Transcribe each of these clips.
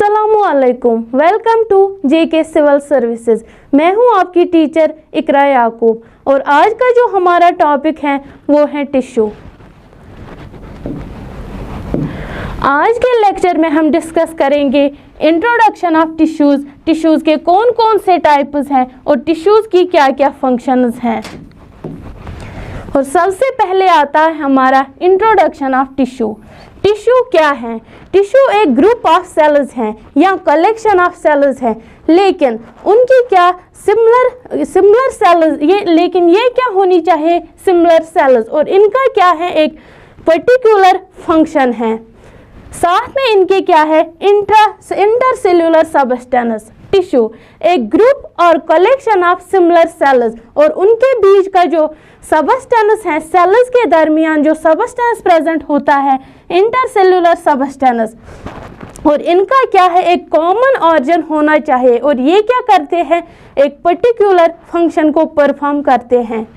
अस्सलामुअलैकुम। Welcome to JK civil services. मैं हूं आपकी टीचर इकरा याकूब और आज का जो हमारा टॉपिक है वो है टिश्यू। आज के लेक्चर में हम डिस्कस करेंगे इंट्रोडक्शन ऑफ टिश्यूज़, टिश्यूज़ के कौन कौन से टाइप्स हैं और टिश्यूज़ की क्या क्या फंक्शंस हैं। और सबसे पहले आता है हमारा इंट्रोडक्शन ऑफ टिश्यू। टिश्यू क्या है? टिश्यू एक ग्रुप ऑफ सेल्स हैं या कलेक्शन ऑफ सेल्स है, लेकिन उनकी क्या सिमिलर सेल्स ये क्या होनी चाहिए? सिमिलर सेल्स, और इनका क्या है? एक पर्टिकुलर फंक्शन है। साथ में इनके क्या है? Intercellular substance. टिश्यू एक ग्रुप और कलेक्शन ऑफ सिमिलर सेल्स और उनके बीच का जो सबस्टेंस है, सेल्स के दरमियान जो सबस्टेंस प्रेजेंट होता है, इंटरसेल्यूलर सबस्टेंस, और इनका क्या है? एक कॉमन ऑर्गन होना चाहिए और ये क्या करते हैं? एक पर्टिकुलर फंक्शन को परफॉर्म करते हैं।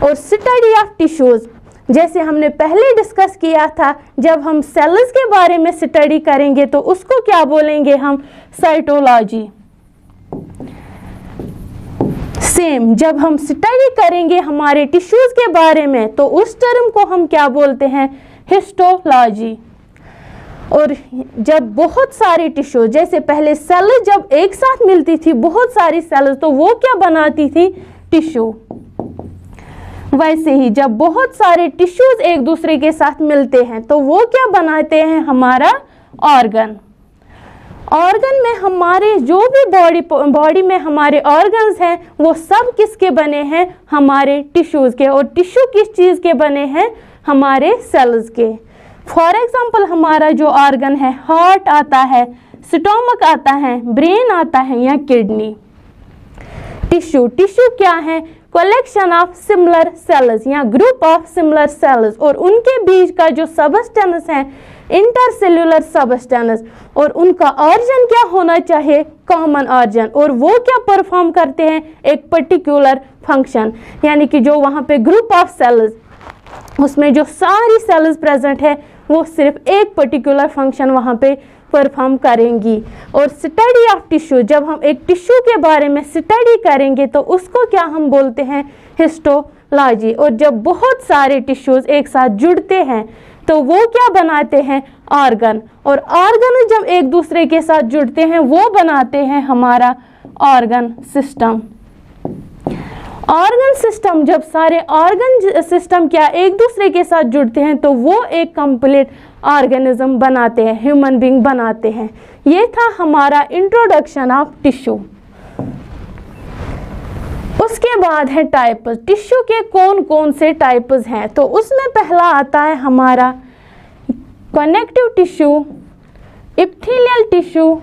और स्टडी ऑफ टिश्यूज़, जैसे हमने पहले डिस्कस किया था, जब हम सेल्स के बारे में स्टडी करेंगे तो उसको क्या बोलेंगे हम? साइटोलॉजी। सेम जब हम स्टडी करेंगे हमारे टिश्यूज़ के बारे में तो उस टर्म को हम क्या बोलते हैं? हिस्टोलॉजी। और जब बहुत सारी टिश्यू, जैसे पहले सेल जब एक साथ मिलती थी बहुत सारी सेल्स, तो वो क्या बनाती थी? टिश्यू। वैसे ही जब बहुत सारे टिश्यूज एक दूसरे के साथ मिलते हैं तो वो क्या बनाते हैं? हमारा ऑर्गन। ऑर्गन में हमारे जो भी बॉडी में हमारे ऑर्गन्स हैं वो सब किसके बने हैं? हमारे टिश्यूज के। और टिश्यू किस चीज़ के बने हैं? हमारे सेल्स के। फॉर एग्जांपल हमारा जो ऑर्गन है, हार्ट आता है, स्टोमक आता है, ब्रेन आता है या किडनी। टिश्यू क्या है? कलेक्शन ऑफ सिमिलर सेल्स या ग्रुप ऑफ सिमिलर सेल्स और उनके बीच का जो सबस्टेंस है, इंटरसेल्यूलर सबस्टेंस, और उनका ऑर्गन क्या होना चाहिए? Common organ. और वो क्या परफॉर्म करते हैं? एक पर्टिकुलर फंक्शन, यानी कि जो वहाँ पे ग्रुप ऑफ सेल्स, उसमें जो सारी सेल्स प्रेजेंट है वो सिर्फ एक पर्टिकुलर फंक्शन वहाँ पे परफॉर्म करेंगी। और स्टडी ऑफ टिश्यू, जब हम एक टिश्यू के बारे में स्टडी करेंगे तो उसको क्या हम बोलते हैं? हिस्टोलॉजी। और जब बहुत सारे टिश्यूज एक साथ जुड़ते हैं तो वो क्या बनाते हैं? ऑर्गन। और ऑर्गन जब एक दूसरे के साथ जुड़ते हैं वो बनाते हैं हमारा ऑर्गन सिस्टम। ऑर्गन सिस्टम, जब सारे ऑर्गन सिस्टम क्या एक दूसरे के साथ जुड़ते हैं तो वो एक कंप्लीट ऑर्गेनिज्म बनाते हैं, ह्यूमन बीइंग बनाते हैं। ये था हमारा इंट्रोडक्शन ऑफ टिश्यू। उसके बाद है टाइप्स। टिश्यू के कौन कौन से टाइप्स हैं? तो उसमें पहला आता है हमारा connective tissue, epithelial tissue,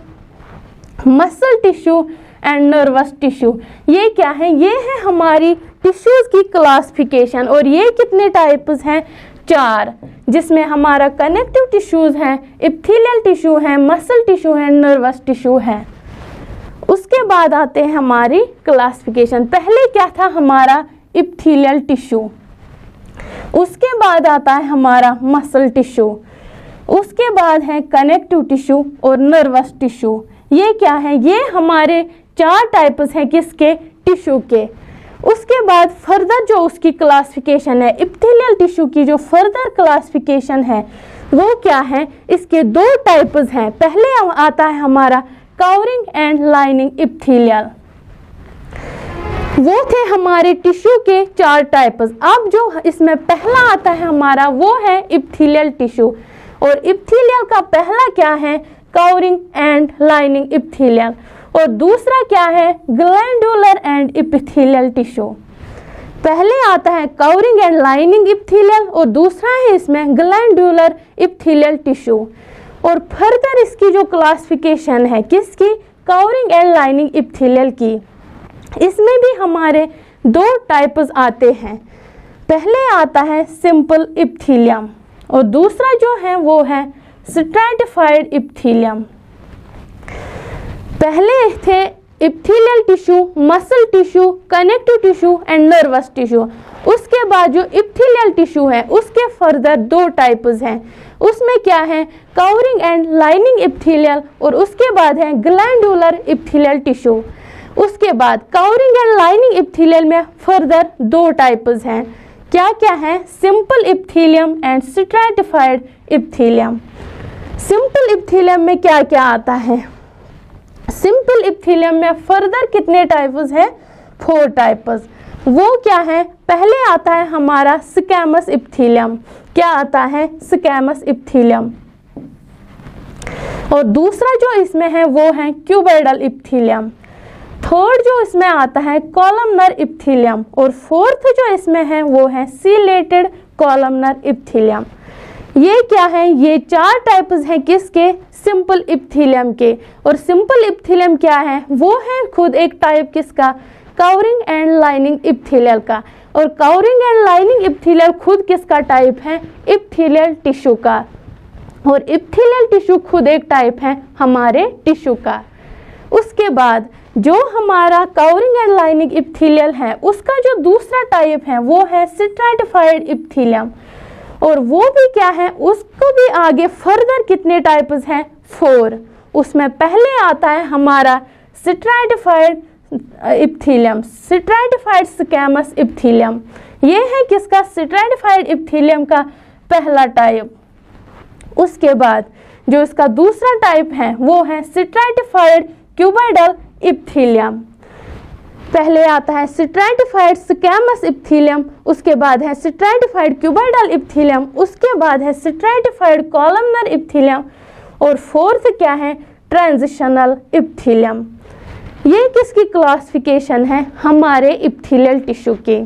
muscle tissue and nervous tissue. ये क्या है? ये है हमारी टिश्यूज की क्लासिफिकेशन। और ये कितने टाइप्स हैं? 4, जिसमें हमारा कनेक्टिव टिश्यूज हैं, एपिथेलियल टिश्यू है, मसल टिश्यू है, नर्वस टिश्यू है। उसके बाद आते हैं हमारी क्लासिफिकेशन। पहले क्या था? हमारा एपिथेलियल टिश्यू। उसके बाद आता है हमारा मसल टिश्यू। उसके बाद है कनेक्टिव टिश्यू और नर्वस टिश्यू। ये क्या है? ये हमारे 4 टाइप्स हैं किसके? टिश्यू के। उसके बाद फर्दर जो उसकी क्लासिफिकेशन है, एपिथेलियल टिश्यू की जो फर्दर क्लासिफिकेशन है वो क्या है? इसके 2 टाइप्स हैं। पहले आता है हमारा कवरिंग एंड लाइनिंग एपिथेलियल। वो थे हमारे टिश्यू के 4 टाइप्स। अब जो इसमें पहला आता है हमारा वो है एपिथेलियल टिश्यू। और एपिथेलियल का पहला क्या है? Covering and lining epithelial. और दूसरा क्या है? Glandular and epithelial tissue. पहले आता है कवरिंग एंड लाइनिंग एपिथेलियल और दूसरा है इसमें ग्लैंडुलर एपिथेलियल टिश्यू। और फर्दर इसकी जो क्लासिफिकेशन है किसकी? कवरिंग एंड लाइनिंग एपिथेलियल की। इसमें भी हमारे 2 टाइप्स आते हैं। पहले आता है सिंपल एपिथेलियम और दूसरा जो है वो है स्ट्रैटिफाइड एपिथेलियम। पहले थे epithelial tissue, muscle tissue, connective tissue and nervous tissue. उसके बाद जो इप्थीलियल टिश्यू है उसके फर्दर दो टाइप्स हैं। उसमें क्या है, कवरिंग एंड लाइनिंग इप्थीलियल, और उसके बाद है ग्लैंडुलर इप्थीलियल टिश्यू। उसके बाद कवरिंग एंड लाइनिंग इप्थीलियल में फर्दर दो टाइप्स हैं। क्या क्या है, simple epithelium and stratified epithelium. Simple इप्थीलियम में क्या क्या आता है, सिंपल इप्थीलियम में फर्दर कितने टाइप्स हैं, 4 टाइप्स। वो क्या है, पहले आता है हमारा स्क्वैमस इप्थीलियम। क्या आता है, स्क्वैमस इप्थीलियम। और दूसरा जो इसमें है वो है क्यूबॉइडल इप्थीलियम। थर्ड जो इसमें आता है कॉलमनर इप्थीलियम, और फोर्थ जो इसमें है वो है सीलेटेड कॉलमनर इप्थीलियम। ये क्या है, ये 4 टाइप्स हैं किसके, सिंपल इप्थीलियम के। और सिंपल इप्थीलियम क्या है, वो है खुद एक टाइप किसका, कवरिंग एंड लाइनिंग इप्थीलियल का। और कवरिंग एंड लाइनिंग इप्थीलियल खुद किसका टाइप है, इप्थीलियल टिश्यू का। और इप्थीलियल टिश्यू खुद एक टाइप है हमारे टिश्यू का। उसके बाद जो हमारा कवरिंग एंड लाइनिंग इप्थीलियल है उसका जो दूसरा टाइप है वो है स्ट्रैटिफाइड इप्थीलियम। और वो भी क्या है, उसको भी आगे फर्दर कितने टाइप्स हैं, 4। उसमें पहले आता है हमारा स्ट्रैटिफाइड इप्थीलियम, स्ट्रैटिफाइड स्क्वैमस इप्थीलियम। ये है किसका, स्ट्रैटिफाइड इप्थीलियम का पहला टाइप। उसके बाद जो इसका दूसरा टाइप है वो है स्ट्रैटिफाइड क्यूबॉइडल इप्थीलियम। पहले आता है स्ट्रैटिफाइड स्क्वैमस इप्थीलियम, उसके बाद है स्ट्रैटिफाइड क्यूबॉइडल इप्थीलियम, उसके बाद है स्ट्रैटिफाइड कॉलमनर इप्थीलियम, और फोर्थ क्या है, ट्रांजिशनल इप्थीलियम। ये किसकी क्लासिफिकेशन है, हमारे इप्थीलियल टिश्यू की।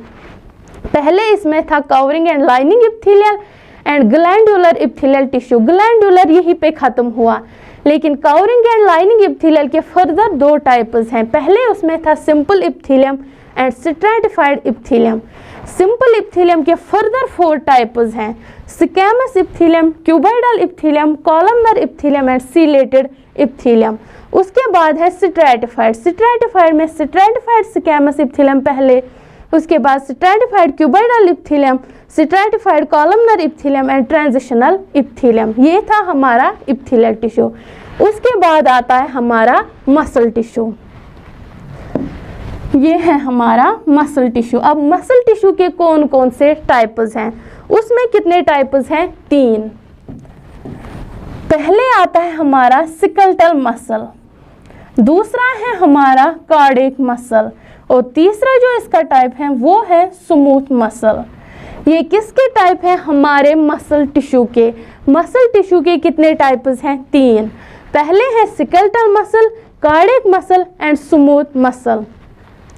पहले इसमें था covering and lining epithelial and glandular epithelial tissue. Glandular यहीं पे खत्म हुआ, लेकिन कवरिंग एंड लाइनिंग इप्थीलियल के फर्दर 2 टाइप्स हैं। पहले उसमें था simple epithelium and stratified epithelium. Simple epithelium के फर्दर 4 टाइप्स हैं, squamous epithelium, cuboidal epithelium, columnar epithelium and ciliated epithelium. उसके बाद है स्ट्रैटिफाइड। स्ट्रैटिफाइड में स्ट्रैटिफाइड स्क्वैमस इप्थीलियम पहले, उसके बाद stratified cuboidal epithelium, stratified columnar epithelium and transitional epithelium. ये था हमारा इप्थीलियल टिश्यू। उसके बाद आता है हमारा मसल टिश्यू। ये है हमारा मसल टिश्यू। अब मसल टिश्यू के कौन कौन से टाइप्स हैं, उसमें कितने टाइप्स हैं, 3। पहले आता है हमारा स्केलेटल मसल, दूसरा है हमारा कार्डियक मसल, और तीसरा जो इसका टाइप है वो है स्मूथ मसल। ये किसके टाइप है, हमारे मसल टिश्यू के। मसल टिश्यू के कितने टाइप्स हैं, 3। पहले है skeletal muscle, cardiac muscle and smooth muscle.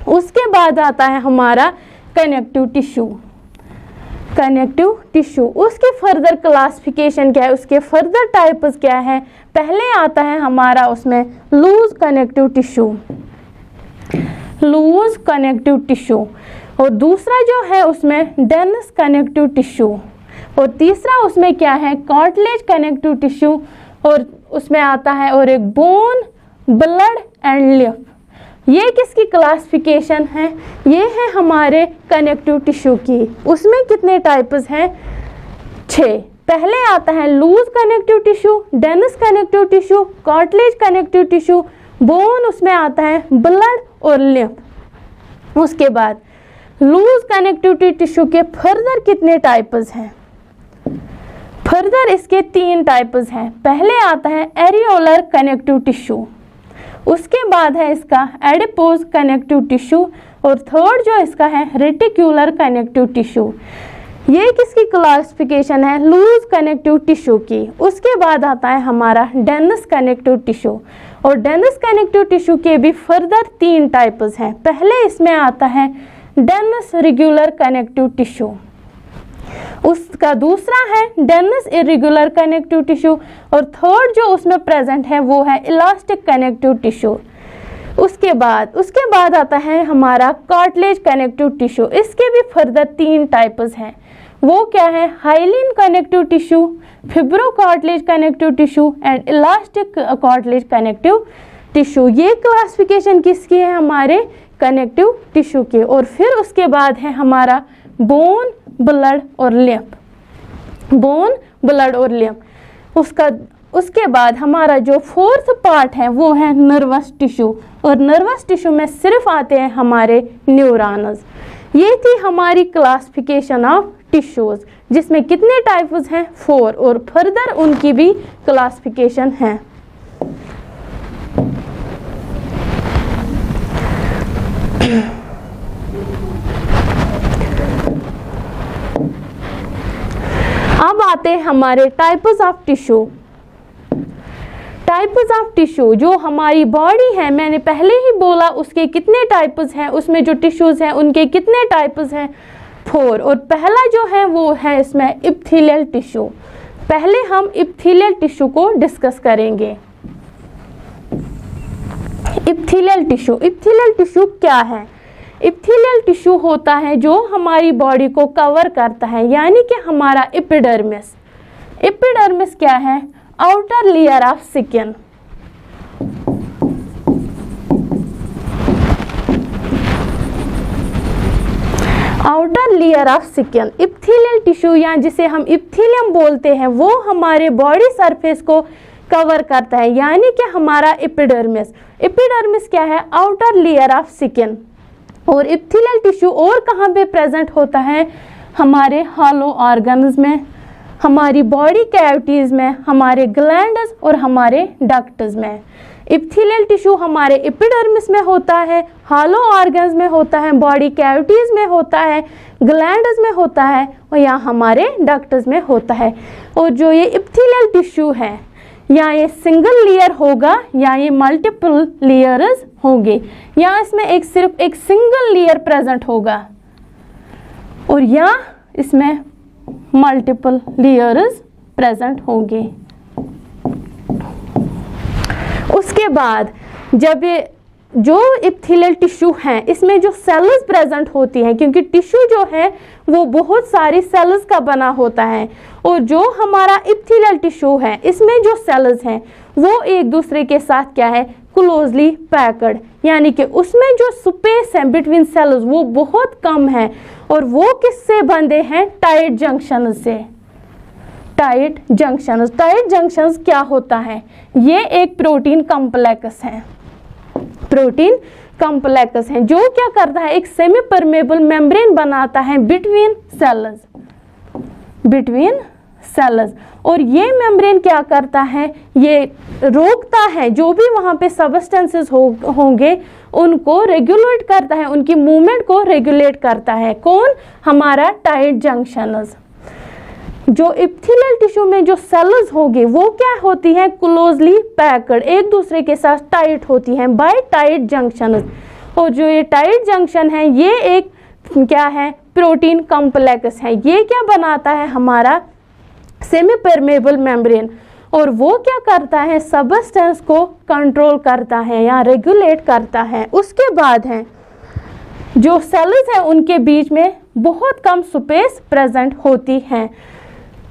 उसके बाद आता है हमारा कनेक्टिव टिश्यू। कनेक्टिव टिश्यू, उसके फर्दर क्लासिफिकेशन क्या है, उसके फर्दर टाइप्स क्या है। पहले आता है हमारा उसमें loose connective tissue, loose connective tissue, और दूसरा जो है उसमें डेंस कनेक्टिव टिश्यू, और तीसरा उसमें क्या है, कार्टिलेज कनेक्टिव टिश्यू, और उसमें आता है और एक बोन, ब्लड एंड लिम्फ। ये किसकी क्लासिफिकेशन है, ये है हमारे कनेक्टिव टिश्यू की। उसमें कितने टाइप्स हैं, 6। पहले आता है loose connective tissue, dense connective tissue, cartilage connective tissue, bone, उसमें आता है ब्लड और लिम्फ। उसके बाद लूज कनेक्टिव टिश्यू के फर्दर कितने टाइप्स हैं, फर्दर इसके 3 टाइप्स हैं। पहले आता है एरियोलर कनेक्टिव टिश्यू, उसके बाद है इसका एडिपोज कनेक्टिव टिश्यू, और थर्ड जो इसका है रेटिकुलर कनेक्टिव टिश्यू। ये किसकी क्लासिफिकेशन है, लूज कनेक्टिव टिश्यू की। उसके बाद आता है हमारा डेंस कनेक्टिव टिश्यू, और डेंस कनेक्टिव टिश्यू के भी फर्दर 3 टाइप्स हैं। पहले इसमें आता है डेंस रेगुलर कनेक्टिव टिश्यू, उसका दूसरा है डेंस इरेगुलर कनेक्टिव टिश्यू, और थर्ड जो उसमें प्रेजेंट है वो है इलास्टिक कनेक्टिव टिश्यू। उसके बाद आता है हमारा कार्टिलेज कनेक्टिव टिश्यू। इसके भी फर्दर 3 टाइप्स हैं। वो क्या है, hyaline connective tissue, fibrocartilage connective tissue and elastic cartilage connective tissue. ये क्लासिफिकेशन किसकी है? हमारे कनेक्टिव टिश्यू की। और फिर उसके बाद है हमारा बोन, ब्लड और लिम्फ। बोन, ब्लड और लिम्फ। उसके बाद हमारा जो फोर्थ पार्ट है वो है नर्वस टिश्यू। और नर्वस टिश्यू में सिर्फ आते हैं हमारे न्यूरॉन्स। ये थी हमारी क्लासिफिकेशन ऑफ टिश्यूज, जिसमें कितने टाइप्स हैं? 4। और फर्दर उनकी भी क्लासिफिकेशन है। अब आते हैं हमारे types of tissue. Types of tissue जो हमारी बॉडी है, मैंने पहले ही बोला उसके कितने टाइप्स हैं, उसमें जो टिश्यूज हैं उनके कितने टाइप्स हैं? 4। और पहला जो है वो है इसमें एपिथेलियल टिश्यू। पहले हम एपिथेलियल टिश्यू को डिस्कस करेंगे। एपिथेलियल टिश्यू, एपिथेलियल टिश्यू क्या है? एपिथेलियल टिश्यू होता है जो हमारी बॉडी को कवर करता है, यानी कि हमारा एपिडर्मिस। एपिडर्मिस क्या है? Outer layer of skin. Outer layer of skin. Epithelial tissue या जिसे हम एपिथेलियम बोलते हैं वो हमारे बॉडी सरफेस को कवर करता है, यानी कि हमारा एपिडर्मिस। एपिडर्मिस क्या है? Outer layer of skin. और एपिथेलियल टिश्यू और कहाँ पे प्रेजेंट होता है? हमारे हॉलो ऑर्गन्स में, हमारी बॉडी कैविटीज में, हमारे ग्लैंड्स और हमारे डक्ट्स में। एपिथेलियल टिश्यू हमारे एपिडर्मिस में होता है, हॉलो ऑर्गन्स में होता है, बॉडी कैविटीज में होता है, ग्लैंड्स में होता है और यहाँ हमारे डक्ट्स में होता है। और जो ये एपिथेलियल टिश्यू है, या ये सिंगल लेयर होगा या ये मल्टीपल लेयर्स होंगे, या इसमें सिर्फ एक सिंगल लेयर प्रेजेंट होगा और या इसमें मल्टीपल लेयर्स प्रेजेंट होंगे। उसके बाद जब ये जो एपिथेलियल टिश्यू है इसमें जो सेल्स प्रेजेंट होती हैं, क्योंकि टिश्यू जो है वो बहुत सारी सेल्स का बना होता है, और जो हमारा एपिथेलियल टिश्यू है इसमें जो सेल्स हैं वो एक दूसरे के साथ क्या है? क्लोजली पैक्ड, यानी कि उसमें जो स्पेस है बिटवीन सेल्स वो बहुत कम है। और वो किससे बंधे हैं? टाइट जंक्शन से। Tight junctions. टाइट जंक्शंस क्या होता है? ये एक प्रोटीन कॉम्प्लेक्स है। प्रोटीन कॉम्प्लेक्स है जो क्या करता है? एक सेमी परमेबल मेम्ब्रेन बनाता है बिटवीन सेल्स। Between sales. और ये मेम्ब्रेन क्या करता है? ये रोकता है जो भी वहाँ पे सब्सटेंसेस होंगे उनको रेगुलेट करता है, उनकी मूवमेंट को रेगुलेट करता है। कौन? हमारा टाइट जंक्शंस। जो एपिथेलियल टिश्यू में जो सेल्स होंगे वो क्या होती हैं? क्लोजली पैक्ड, एक दूसरे के साथ टाइट होती हैं बाय टाइट जंक्शंस। और जो ये टाइट जंक्शन है ये एक क्या है? प्रोटीन कॉम्प्लेक्स है। ये क्या बनाता है? हमारा सेमी परमेबल मेम्ब्रेन। और वो क्या करता है? सब्सटेंस को कंट्रोल करता है या रेगुलेट करता है। उसके बाद है जो सेल्स हैं उनके बीच में बहुत कम स्पेस प्रेजेंट होती है।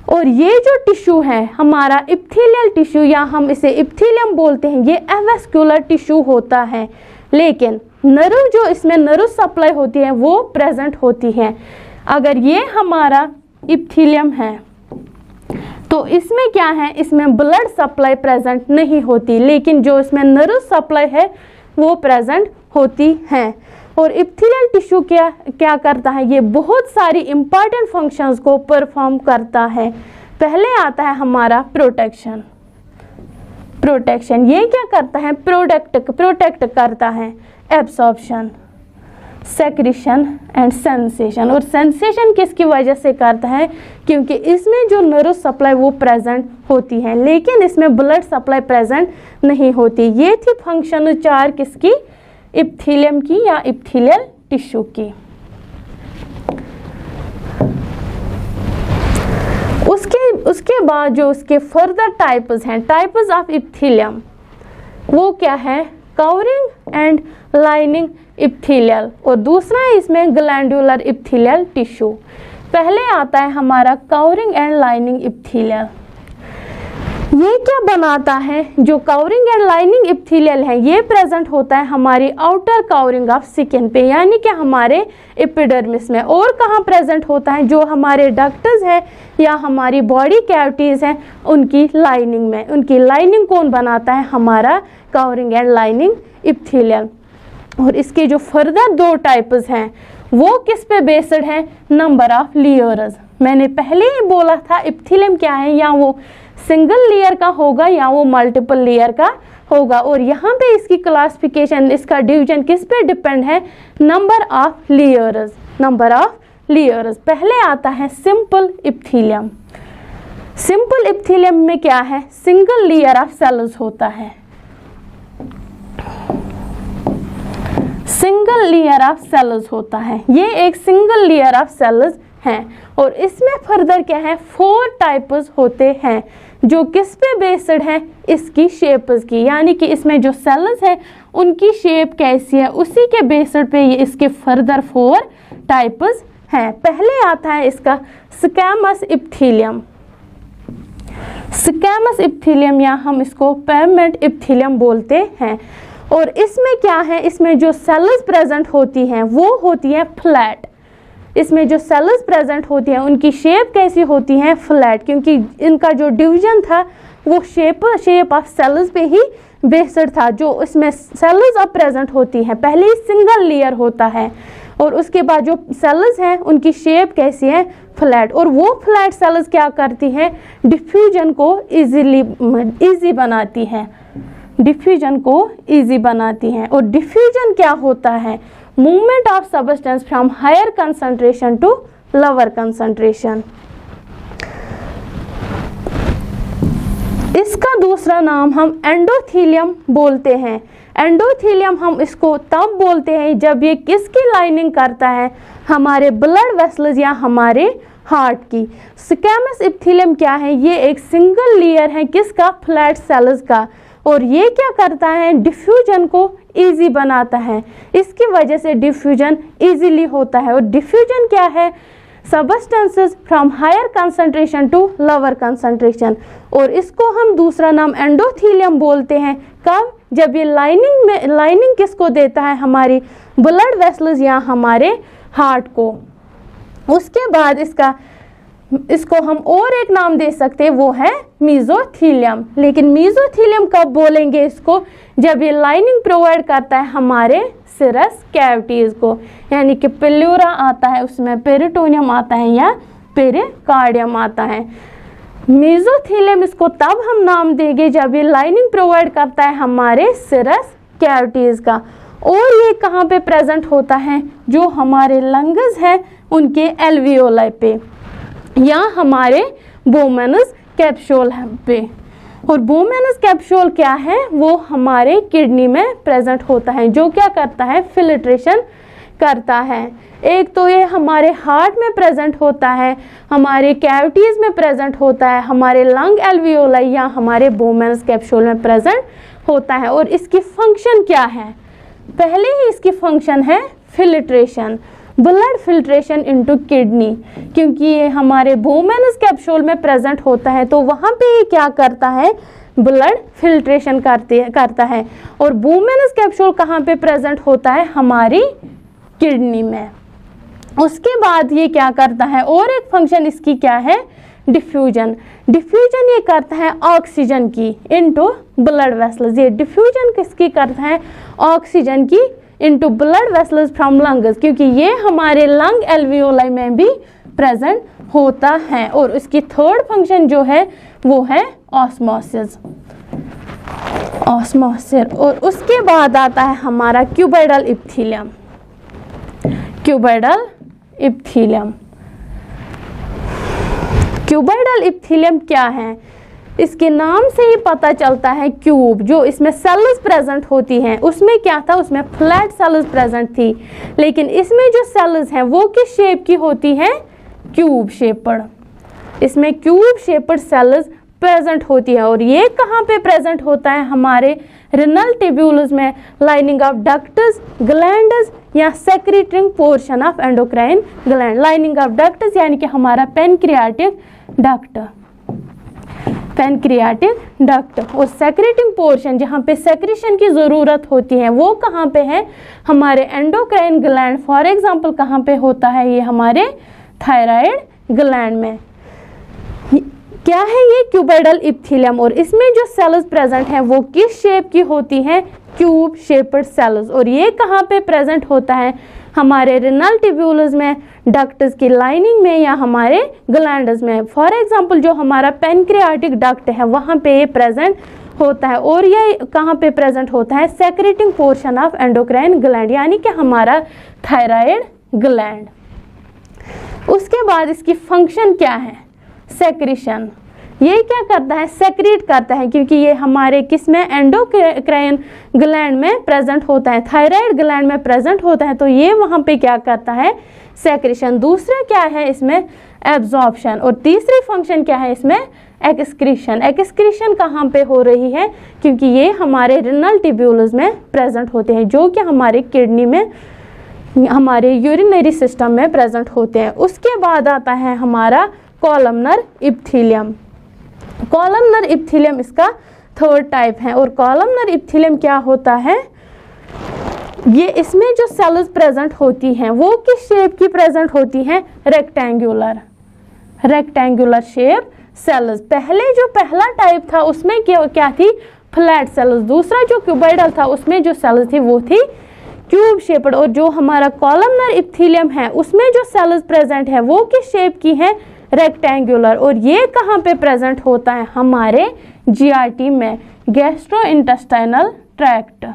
और ये जो टिश्यू है हमारा एपिथेलियल टिश्यू, या हम इसे एपिथेलियम बोलते हैं, ये एवेस्क्युलर टिश्यू होता है, लेकिन नर्व जो इसमें नर्व सप्लाई होती है वो प्रेजेंट होती है। अगर ये हमारा एपिथेलियम है तो इसमें क्या है? इसमें ब्लड सप्लाई प्रेजेंट नहीं होती, लेकिन जो इसमें नर्व सप्लाई है वो प्रेजेंट होती है। और एपिथेलियल टिश्यू क्या करता है? ये बहुत सारी इंपॉर्टेंट फंक्शंस को परफॉर्म करता है। पहले आता है हमारा प्रोटेक्शन। प्रोटेक्शन ये क्या करता है? प्रोटेक्ट करता है। Absorption, secretion and sensation. और सेंसेशन किसकी वजह से करता है? क्योंकि इसमें जो नर्व सप्लाई वो प्रेजेंट होती है, लेकिन इसमें ब्लड सप्लाई प्रेजेंट नहीं होती। ये थी फंक्शन 4 किसकी? एपिथेलियम की या एपिथेलियल टिश्यू की। उसके बाद जो उसके फर्दर टाइप्स हैं, टाइप्स ऑफ एपिथेलियम, वो क्या है? कवरिंग एंड लाइनिंग एपिथेलियल, और दूसरा है इसमें ग्लैंडुलर एपिथेलियल टिश्यू। पहले आता है हमारा कवरिंग एंड लाइनिंग एपिथेलियल। ये क्या बनाता है, जो कवरिंग एंड लाइनिंग इप्थेलियल है ये प्रेजेंट होता है हमारी आउटर कवरिंग ऑफ स्किन पे, यानी कि हमारे एपिडर्मिस में। और कहाँ प्रेजेंट होता है, जो हमारे डक्ट्स है या हमारी बॉडी कैविटीज़ हैं उनकी लाइनिंग में। उनकी लाइनिंग कौन बनाता है, हमारा कवरिंग एंड लाइनिंग इप्थेलियल। और इसके जो फर्दर दो टाइप्स हैं वो किस पे बेस्ड है, नंबर ऑफ लेयर्स। मैंने पहले ही बोला था इप्थेलियम क्या है, या वो सिंगल लेयर का होगा या वो मल्टीपल लेयर का होगा। और यहाँ पे इसकी क्लासिफिकेशन, इसका डिवीजन किस पे डिपेंड है, number of layers. Number of layers पहले आता है सिंपल इप्थेलियम। सिंपल इप्थेलियम में क्या है, सिंगल लेयर ऑफ सेल्स होता है, सिंगल लेयर ऑफ सेल्स होता है। ये एक सिंगल लेयर ऑफ सेल्स हैं। और इसमें फर्दर क्या है, 4 टाइप्स होते हैं जो किस पे बेस्ड है, इसकी शेप्स की, यानी कि इसमें जो सेल्स है उनकी शेप कैसी है उसी के बेस्ड पे ये इसके फर्दर 4 टाइप्स हैं। पहले आता है इसका स्क्वैमस इप्थेलियम। स्क्वैमस इप्थेलियम या हम इसको पेवमेंट इप्थेलियम बोलते हैं। और इसमें क्या है, इसमें जो सेल्स प्रेजेंट होती हैं वो होती हैं फ्लैट। इसमें जो सेल्स प्रेजेंट होती हैं उनकी शेप कैसी होती हैं, फ्लैट, क्योंकि इनका जो डिवीजन था वो शेप ऑफ सेल्स पे ही बेस्ड था। जो इसमें सेल्स अब प्रेजेंट होती हैं, पहले ही सिंगल लेयर होता है और उसके बाद जो सेल्स हैं उनकी शेप कैसी है, फ्लैट। और वो फ्लैट सेल्स क्या करती हैं, डिफ्यूजन को इजी बनाती हैं, डिफ्यूजन को इजी बनाती हैं। और डिफ्यूजन क्या होता है, movement of substance from higher concentration to lower concentration. इसका दूसरा नाम हम एंडोथेलियम बोलते हैं। एंडोथेलियम हम इसको तब बोलते हैं जब ये किसकी लाइनिंग करता है, हमारे ब्लड वेसल्स या हमारे हार्ट की। स्क्वैमस इप्थेलियम क्या है, ये एक सिंगल लेयर है किसका, फ्लैट सेल्स का। और ये क्या करता है, डिफ्यूजन को इजी बनाता है। इसकी वजह से डिफ्यूजन इजीली होता है। और डिफ्यूजन क्या है, substances from higher concentration to lower concentration. और इसको हम दूसरा नाम एंडोथेलियम बोलते हैं कब, जब ये लाइनिंग किसको देता है, हमारी ब्लड वेसल्स या हमारे हार्ट को। उसके बाद इसको हम और एक नाम दे सकते हैं, वो है मेसोथेलियम। लेकिन मेसोथेलियम कब बोलेंगे इसको, जब ये लाइनिंग प्रोवाइड करता है हमारे सिरस कैविटीज को, यानी कि प्लूरा आता है उसमें, पेरिटोनियम आता है या पेरिकार्डियम आता है। मेसोथेलियम इसको तब हम नाम देंगे जब ये लाइनिंग प्रोवाइड करता है हमारे सिरस कैविटीज का। और ये कहाँ पे प्रेजेंट होता है, जो हमारे लंग्स हैं उनके एल्वियोलाई पे या हमारे बोमेनस कैप्सूल पे। और बोमेनस कैप्सूल क्या है, वो हमारे किडनी में प्रेजेंट होता है, जो क्या करता है, फिल्ट्रेशन करता है। एक तो ये हमारे हार्ट में प्रेजेंट होता है, हमारे कैविटीज़ में प्रेजेंट होता है, हमारे लंग एल्वियोलाई या हमारे बोमेनस कैप्सूल में प्रेजेंट होता है। और इसकी फंक्शन क्या है, पहले ही इसकी फंक्शन है filtration, blood filtration into kidney. क्योंकि ये हमारे बोमेनस कैप्सूल में प्रेजेंट होता है तो वहाँ पे ये क्या करता है, ब्लड फिल्ट्रेशन करता है। और बोमेनस कैप्सूल कहाँ पे प्रेजेंट होता है, हमारी किडनी में। उसके बाद ये क्या करता है, और एक फंक्शन इसकी क्या है, डिफ्यूजन। डिफ्यूजन ये करता है ऑक्सीजन की इनटू ब्लड वेसल्स। ये डिफ्यूजन किसकी करता है, ऑक्सीजन की into blood vessels from lungs, क्योंकि ये हमारे लंग एल्वियोलाई में भी प्रेजेंट होता है। और इसकी थर्ड फंक्शन जो है वो है ऑस्मोसिस। और उसके बाद आता है हमारा क्यूबोइडल इप्थेलियम। क्यूबोइडल इप्थेलियम, क्यूबोइडल इप्थेलियम क्या है, इसके नाम से ही पता चलता है क्यूब। जो इसमें सेल्स प्रेजेंट होती हैं उसमें क्या था, उसमें फ्लैट सेल्स प्रेजेंट थी। लेकिन इसमें जो सेल्स हैं वो किस शेप की होती हैं, क्यूब शेपड। इसमें क्यूब शेपड सेल्स प्रेजेंट होती है। और ये कहाँ पे प्रेजेंट होता है, हमारे रिनल ट्यूब्यूल्स में, लाइनिंग ऑफ डक्ट्स, ग्लैंड्स या secreting portion of endocrine gland. Lining of ducts यानी कि हमारा पेनक्रियाटिक डक्ट। Pancreatic duct. और सेक्रेटिंग पोर्शन जहाँ पे सेक्रेशन की ज़रूरत होती है वो कहाँ पे है, हमारे एंडोक्राइन ग्लैंड। फॉर एग्जांपल कहाँ पे होता है, ये हमारे थायराइड ग्लैंड में। क्या है ये, क्यूबोइडल इप्थिलियम। और इसमें जो सेल्स प्रेजेंट हैं वो किस शेप की होती हैं, क्यूब शेप्ड सेल्स। और ये कहाँ पे प्रेजेंट होता है, हमारे रेनल ट्यूब्यूल्स में, डक्ट्स की लाइनिंग में या हमारे ग्लैंड्स में। फॉर एग्जांपल जो हमारा पैनक्रियाटिक डक्ट है वहाँ पे ये प्रेजेंट होता है। और ये कहाँ पे प्रेजेंट होता है, secreting portion of endocrine gland, यानी कि हमारा थायराइड ग्लैंड। उसके बाद इसकी फंक्शन क्या है, सेक्रेशन। ये क्या करता है, सेक्रेट करता है, क्योंकि ये हमारे किस में, एंडोक्राइन ग्लैंड में प्रेजेंट होता है, थायराइड ग्लैंड में प्रेजेंट होता है। तो ये वहाँ पे क्या करता है, सेक्रेशन। दूसरा क्या है इसमें, एब्जॉर्प्शन। और तीसरी फंक्शन क्या है इसमें, एक्सक्रीशन। एक्सक्रीशन कहाँ पे हो रही है, क्योंकि ये हमारे रेनल ट्यूब्यूल्स में प्रेजेंट होते हैं, जो कि हमारे किडनी में, हमारे यूरिनरी सिस्टम में प्रेजेंट होते हैं। उसके बाद आता है हमारा कॉलमनर इप्थिलियम। कॉलमनर इप्थिलियम इसका थर्ड टाइप है। और कॉलमनर इप्थिलियम क्या होता है, ये इसमें जो सेल्स प्रेजेंट होती हैं वो किस शेप की प्रेजेंट होती हैं, रेक्टेंगुलर शेप सेल्स। पहले जो पहला टाइप था उसमें क्या थी, फ्लैट सेल्स। दूसरा जो क्यूबोइडल था उसमें जो सेल्स थी वो थी क्यूब शेप्ड। और जो हमारा कॉलमनर इप्थिलियम है उसमें जो सेल्स प्रेजेंट है वो किस शेप की है, रेक्टेंगुलर। और ये कहाँ पे प्रेजेंट होता है, हमारे जीआरटी में, गैस्ट्रोइंटेस्टाइनल ट्रैक्ट।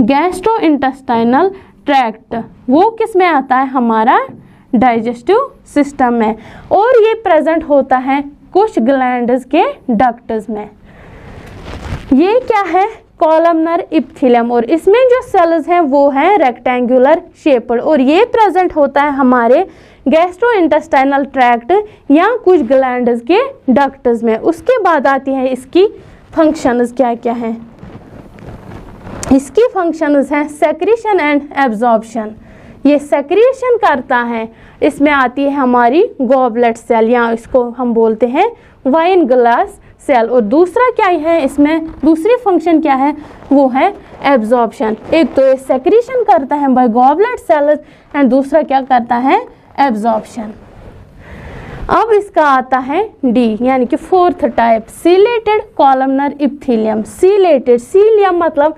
गैस्ट्रोइंटेस्टाइनल ट्रैक्ट वो किस में आता है, हमारा डाइजेस्टिव सिस्टम में। और ये प्रेजेंट होता है कुछ ग्लैंड्स के डक्ट्स में। ये क्या है, कॉलमनर इप्थिलियम। और इसमें जो सेल्स हैं वो हैं रेक्टेंगुलर शेप्ड। और ये प्रेजेंट होता है हमारे गैस्ट्रोइंटेस्टाइनल ट्रैक्ट या कुछ ग्लैंड्स के डक्ट्स में। उसके बाद आती है इसकी फंक्शंस क्या क्या हैं। इसकी फंक्शंस हैं सेक्रेशन एंड एब्जॉर्प्शन। ये सेक्रेशन करता है, इसमें आती है हमारी गॉबलेट सेल या इसको हम बोलते हैं वाइन ग्लास सेल। और दूसरा क्या है इसमें, दूसरी फंक्शन क्या है, वो है एब्जॉर्प्शन। एक तो ये सेक्रेशन करता है बाय गॉबलेट सेल्स एंड दूसरा क्या करता है, एब्जॉर्प्शन। अब इसका आता है डी, यानी कि fourth type, ciliated columnar epithelium. Ciliated, cilium मतलब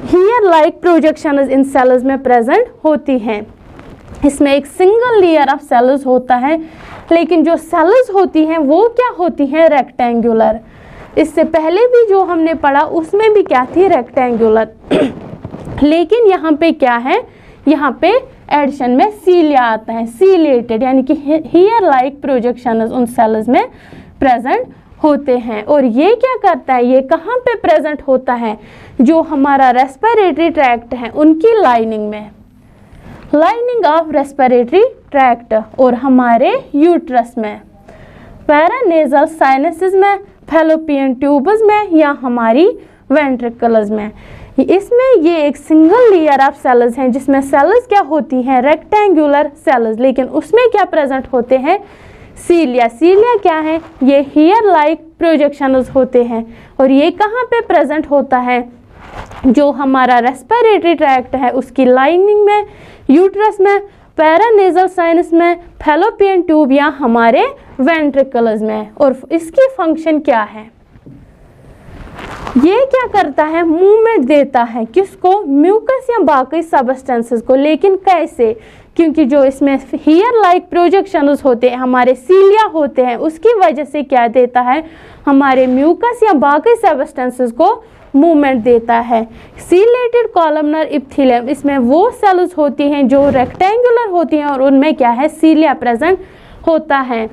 hair like projection in cells में प्रेजेंट होती हैं। इसमें एक सिंगल लेयर ऑफ सेल्स होता है, लेकिन जो सेल्स होती हैं वो क्या होती हैं, रेक्टेंगुलर। इससे पहले भी जो हमने पढ़ा उसमें भी क्या थी, रेक्टेंगुलर। लेकिन यहाँ पे क्या है, यहाँ पे एडिशन में सीलिया आता है, सीलेटेड, यानी कि हेयर लाइक प्रोजेक्शन उन सेल्स में प्रेजेंट होते हैं। और ये क्या करता है, ये कहाँ पे प्रेजेंट होता है, जो हमारा रेस्पिरेटरी ट्रैक्ट है उनकी लाइनिंग में, लाइनिंग ऑफ रेस्पिरेटरी ट्रैक्ट। और हमारे यूट्रस में, पैरानेजल साइनसेस में, फैलोपियन ट्यूब्स में या हमारी वेंट्रिकल्स में। इसमें ये एक सिंगल लेयर ऑफ सेल्स हैं जिसमें सेल्स क्या होती हैं, रेक्टेंगुलर सेल्स, लेकिन उसमें क्या प्रेजेंट होते हैं, सीलिया। सीलिया क्या है, ये हेयर लाइक प्रोजेक्शंस होते हैं। और ये कहाँ पे प्रेजेंट होता है, जो हमारा रेस्पिरेटरी ट्रैक्ट है उसकी लाइनिंग में, यूट्रस में, पैरानेजल साइनस में, फैलोपियन ट्यूब या हमारे वेंट्रिकल्स में। और इसकी फंक्शन क्या है, ये क्या करता है, मूवमेंट देता है, किसको, म्यूकस या बाकी सबस्टेंसेस को। लेकिन कैसे, क्योंकि जो इसमें हेयर लाइक प्रोजेक्शंस होते हैं, हमारे सीलिया होते हैं, उसकी वजह से क्या देता है, हमारे म्यूकस या बाकी सबस्टेंसेस को मूवमेंट देता है। सीलेटेड कॉलमनर इप्थिलियम, इसमें वो सेल्स होती हैं जो रेक्टेंगुलर होती हैं और उनमें क्या है, सीलिया प्रेजेंट होता है।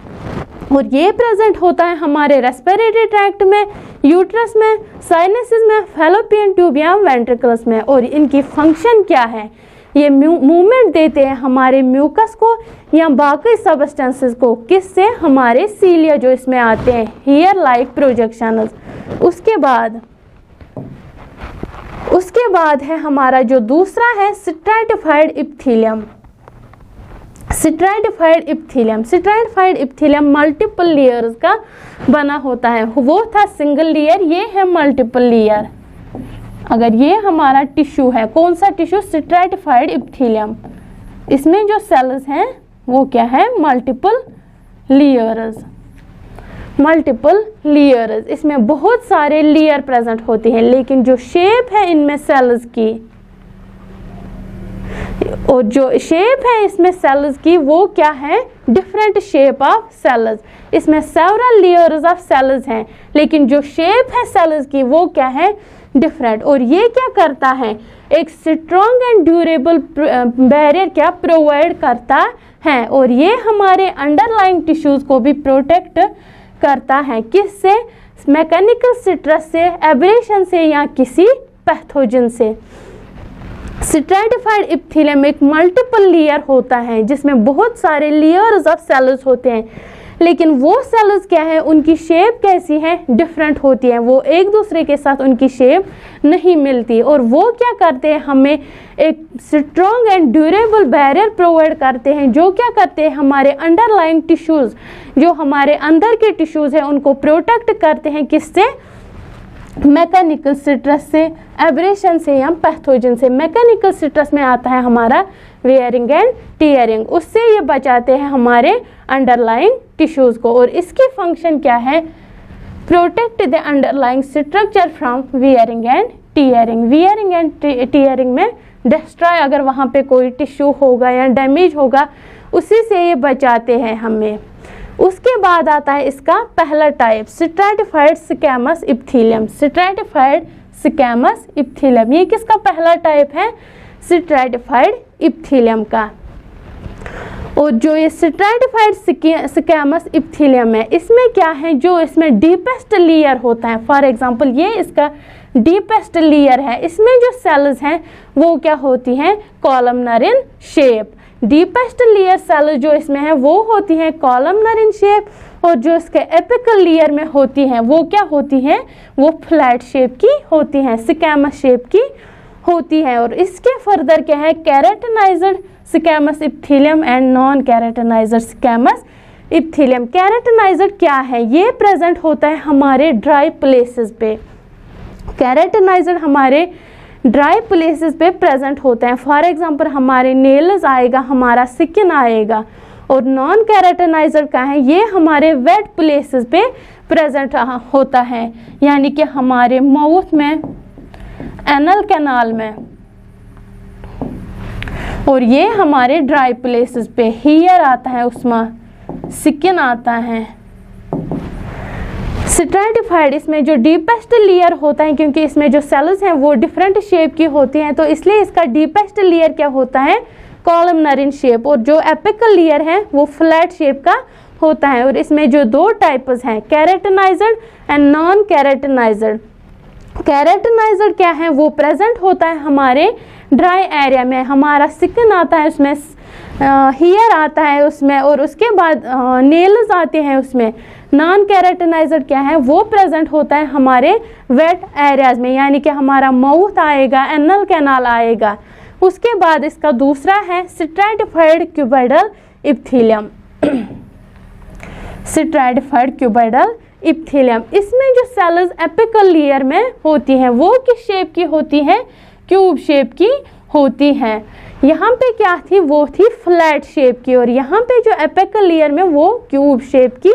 और ये प्रेजेंट होता है हमारे रेस्पिरेटरी ट्रैक्ट में, यूट्रस में, साइनसेस में, फैलोपियन ट्यूब या वेंट्रिकल्स में। और इनकी फंक्शन क्या है, ये मूवमेंट देते हैं हमारे म्यूकस को या बाकी सबस्टेंसेस को, किससे, हमारे सीलिया जो इसमें आते हैं, हेयर लाइक प्रोजेक्शंस। उसके बाद है हमारा जो दूसरा है stratified epithelium. Stratified epithelium, stratified epithelium multiple layers का बना होता है। वो था सिंगल लेयर, ये है मल्टीपल लेयर। अगर ये हमारा टिश्यू है, कौन सा टिश्यू? स्ट्रैटिफाइड इप्थिलियम। इसमें जो सेल्स हैं वो क्या है? Multiple layers, multiple layers. इसमें बहुत सारे लेयर प्रेजेंट होते हैं, लेकिन जो शेप है इनमें सेल्स की, और जो शेप है इसमें सेल्स की, वो क्या है? Different shape of cells. इसमें सेवरल लेयर्स ऑफ सेल्स हैं, लेकिन जो शेप है सेल्स की वो क्या है? डिफरेंट। और ये क्या करता है? एक स्ट्रॉन्ग एंड ड्यूरेबल बैरियर क्या प्रोवाइड करता है, और ये हमारे अंडरलाइंग टिश्यूज को भी प्रोटेक्ट करता है। किससे? मैकेनिकल स्ट्रेस से, एब्रेशन से, या किसी पैथोजन से। स्ट्रैटिफाइड इप्थिलियम एक मल्टीपल लेयर होता है जिसमें बहुत सारे लेयर्स ऑफ सेल्स होते हैं, लेकिन वो सेल्स क्या है? उनकी शेप कैसी है? डिफरेंट होती है। वो एक दूसरे के साथ उनकी शेप नहीं मिलती, और वो क्या करते हैं? हमें एक strong and durable barrier provide करते हैं, जो क्या करते हैं? हमारे अंडरलाइंग टिश्यूज, जो हमारे अंदर के टिश्यूज हैं, उनको प्रोटेक्ट करते हैं। किससे? मैकेनिकल स्ट्रेस से, एब्रेशन से, या पैथोजन से। मैकेनिकल स्ट्रेस में आता है हमारा वेयरिंग एंड टीयरिंग, उससे ये बचाते हैं हमारे अंडरलाइंग टिश्यूज को। और इसकी फंक्शन क्या है? Protect the underlying structure from wearing and tearing. Wearing and tearing में डिस्ट्रॉय, अगर वहाँ पे कोई टिश्यू होगा या डैमेज होगा, उसी से ये बचाते हैं हमें। उसके बाद आता है इसका पहला type, stratified squamous epithelium. Stratified squamous epithelium, ये किसका पहला टाइप है? स्ट्रैटिफाइड इप्थिलियम का। और जो ये स्ट्रैटिफाइड स्क्वैमस इप्थिलियम है, इसमें क्या है? जो इसमें डीपेस्ट लेयर होता है, फॉर एग्जांपल ये इसका डीपेस्ट लेयर है। इसमें जो सेल्स हैं वो क्या होती हैं? Columnar in shape. Deepest layer cell जो इसमें है वो होती हैं कॉलमनर इन शेप, और जो इसके एपिकल लेयर में होती हैं वो क्या होती हैं? वो फ्लैट शेप की होती हैं, स्क्वैमस शेप की होती है। और इसके फर्दर क्या है? कैरेटनाइज्ड स्क्वैमस इप्थिलियम एंड नॉन कैरेटनाइज्ड स्क्वैमस इप्थिलियम। कैरेटनाइज्ड क्या है? ये प्रेजेंट होता है हमारे ड्राई प्लेसेस पे। कैरेटनाइज्ड हमारे ड्राई प्लेसेस पे प्रेजेंट होते हैं। फॉर एग्जांपल हमारे नेल्स आएगा, हमारा स्किन आएगा। और नॉन कैरेटनाइज्ड का है, ये हमारे वेट प्लेसेस पे प्रेजेंट होता है, यानी कि हमारे माउथ में, एनल कैनाल में, और ये हमारे ड्राई प्लेसेस पे। हेयर आता है, उसमें स्किन आता है। स्ट्रैटिफाइड, इसमें जो डीपेस्ट लेयर होता है, क्योंकि इसमें जो सेल्स हैं वो डिफरेंट शेप की होती हैं, तो इसलिए इसका डीपेस्ट लेयर क्या होता है? Columnar in shape. और जो एपिकल लेयर है वो फ्लैट शेप का होता है। और इसमें जो दो टाइप्स हैं, कैरेटनाइज्ड एंड नॉन कैरेटनाइज्ड। कैरेटनाइज्ड क्या है? वो प्रेजेंट होता है हमारे ड्राई एरिया में, हमारा स्किन आता है उसमें, हेयर आता है उसमें, और उसके बाद नेल्स आते हैं उसमें। नॉन कैरेटनाइज्ड क्या है? वो प्रेजेंट होता है हमारे वेट एरियाज में, यानी कि हमारा माउथ आएगा, एनल कैनाल आएगा। उसके बाद इसका दूसरा है स्ट्रैटिफाइड क्यूबॉइडल इप्थिलियम। स्ट्रैटिफाइड क्यूबॉइडल इप्थिलियम, इसमें जो सेल्स एपिकल लेयर में होती हैं वो किस शेप की होती हैं? क्यूब शेप की होती हैं। यहाँ पे क्या थी? वो थी फ्लैट शेप की, और यहाँ पे जो एपिकल लेयर में वो क्यूब शेप की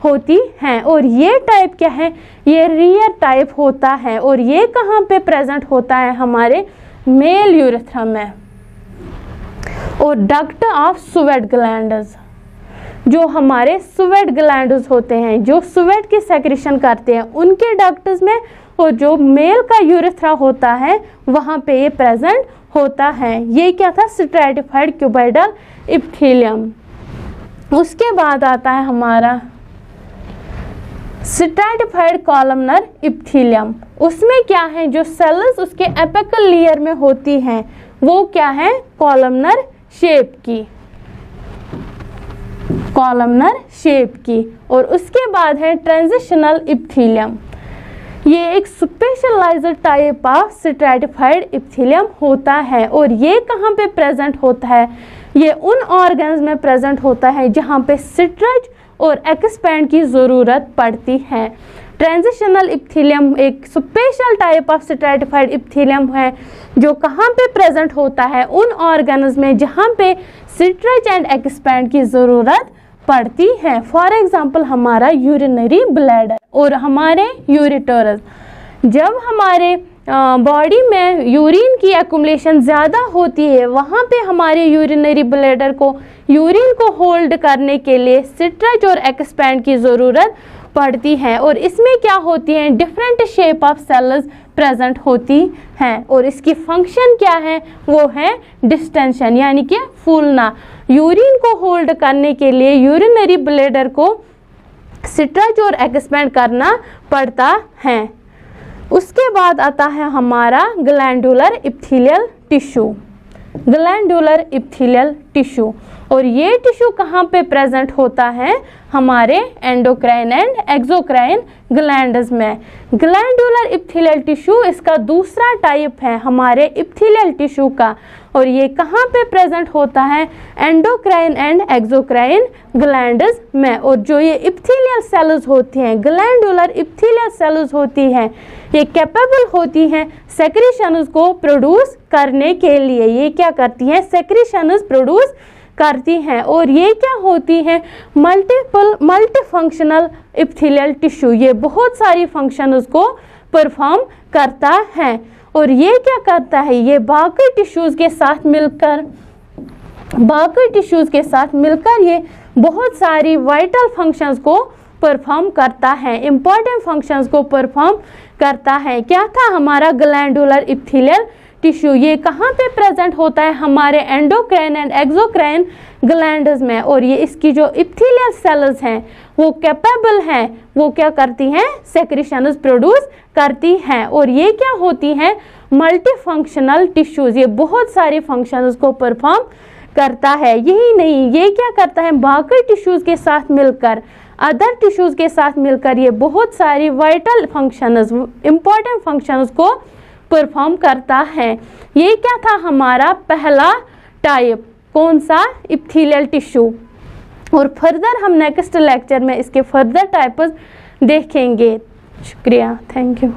होती हैं। और ये टाइप क्या है? ये रियर टाइप होता है, और ये कहाँ पे प्रेजेंट होता है? हमारे मेल यूरेथ्रम में। और डक्ट ऑफ स्वेट ग्लैंड्स, जो हमारे स्वेट ग्लैंड्स होते हैं, जो स्वेट की सेक्रेशन करते हैं, उनके डक्ट्स में, और जो मेल का यूरेथ्रा होता है वहाँ पे ये प्रेजेंट होता है। ये क्या था? Stratified cuboidal epithelium. उसके बाद आता है हमारा स्ट्रैटिफाइड कॉलमनर इप्थिलियम। उसमें क्या है? जो सेल्स उसके एपिकल लेयर में होती हैं वो क्या है? कॉलमनर शेप की, कॉलमनर शेप की। और उसके बाद है ट्रांजिशनल इप्थिलियम। ये एक specialised type of stratified epithelium होता है और ये कहाँ पे प्रेजेंट होता है, ये उन ऑर्गन्स में प्रेजेंट होता है जहाँ पे स्ट्रेच और एक्सपैंड की ज़रूरत पड़ती है। ट्रांजिशनल एपिथेलियम एक special type of stratified epithelium है जो कहाँ पे प्रेजेंट होता है, उन ऑर्गन्स में जहाँ पे स्ट्रेच एंड एक्सपैंड की ज़रूरत पड़ती है। फॉर एग्जांपल हमारा यूरिनरी ब्लैडर और हमारे यूरिटोरस। जब हमारे बॉडी में यूरिन की एक्युमुलेशन ज़्यादा होती है, वहाँ पे हमारे यूरिनरी ब्लैडर को यूरिन को होल्ड करने के लिए स्ट्रेच और एक्सपैंड की ज़रूरत पड़ती है और इसमें क्या होती हैं, different shape of cells present होती हैं और इसकी फंक्शन क्या है, वो है डिस्टेंशन यानी कि फूलना। यूरिन को होल्ड करने के लिए यूरिनरी ब्लैडर को स्ट्रेच और एक्सपैंड करना पड़ता है। उसके बाद आता है हमारा glandular epithelial tissue. Glandular epithelial tissue और ये टिश्यू कहाँ पे प्रेजेंट होता है, हमारे एंडोक्राइन एंड एक्सोक्राइन ग्लैंड्स में। ग्लैंडुलर एपिथेलियल टिश्यू इसका दूसरा टाइप है हमारे एपिथेलियल टिश्यू का और ये कहाँ पे प्रेजेंट होता है, एंडोक्राइन एंड एक्सोक्राइन ग्लैंड्स में। और जो ये एपिथेलियल सेल्स होती हैं, ग्लैंडुलर एपिथेलियल सेल्स होती हैं, ये कैपेबल होती हैं सेक्रेशंस को प्रोड्यूस करने के लिए। ये क्या करती हैं, सेक्रेशंस प्रोड्यूस करती हैं और ये क्या होती हैं, मल्टीफंक्शनल एपिथेलियल टिश्यू। ये बहुत सारी फंक्शंस को परफॉर्म करता है और ये क्या करता है, ये बाकी टिश्यूज़ के साथ मिलकर ये बहुत सारी वाइटल फंक्शंस को परफॉर्म करता है, इंपॉर्टेंट फंक्शंस को परफॉर्म करता है। क्या था हमारा ग्लैंडुलर एपिथेलियल टिश्यू, ये कहाँ पे प्रेजेंट होता है, हमारे एंडोक्राइन एंड एक्सोक्राइन ग्लैंड्स में। और ये इसकी जो एपिथेलियल सेल्स हैं वो कैपेबल हैं, वो क्या करती हैं, सेक्रेशंस प्रोड्यूस करती हैं और ये क्या होती हैं, मल्टीफंक्शनल टिश्यूज़। ये बहुत सारी फंक्शंस को परफॉर्म करता है। यही नहीं, ये क्या करता है, बाकी टिश्यूज़ के साथ मिलकर, अदर टिश्यूज़ के साथ मिलकर ये बहुत सारी वाइटल फंक्शंस, इंपॉर्टेंट फंक्शंस को परफॉर्म करता है। ये क्या था हमारा पहला टाइप, कौन सा, एपिथेलियल टिश्यू। और फर्दर हम नेक्स्ट लेक्चर में इसके फर्दर टाइप्स देखेंगे। शुक्रिया, थैंक यू।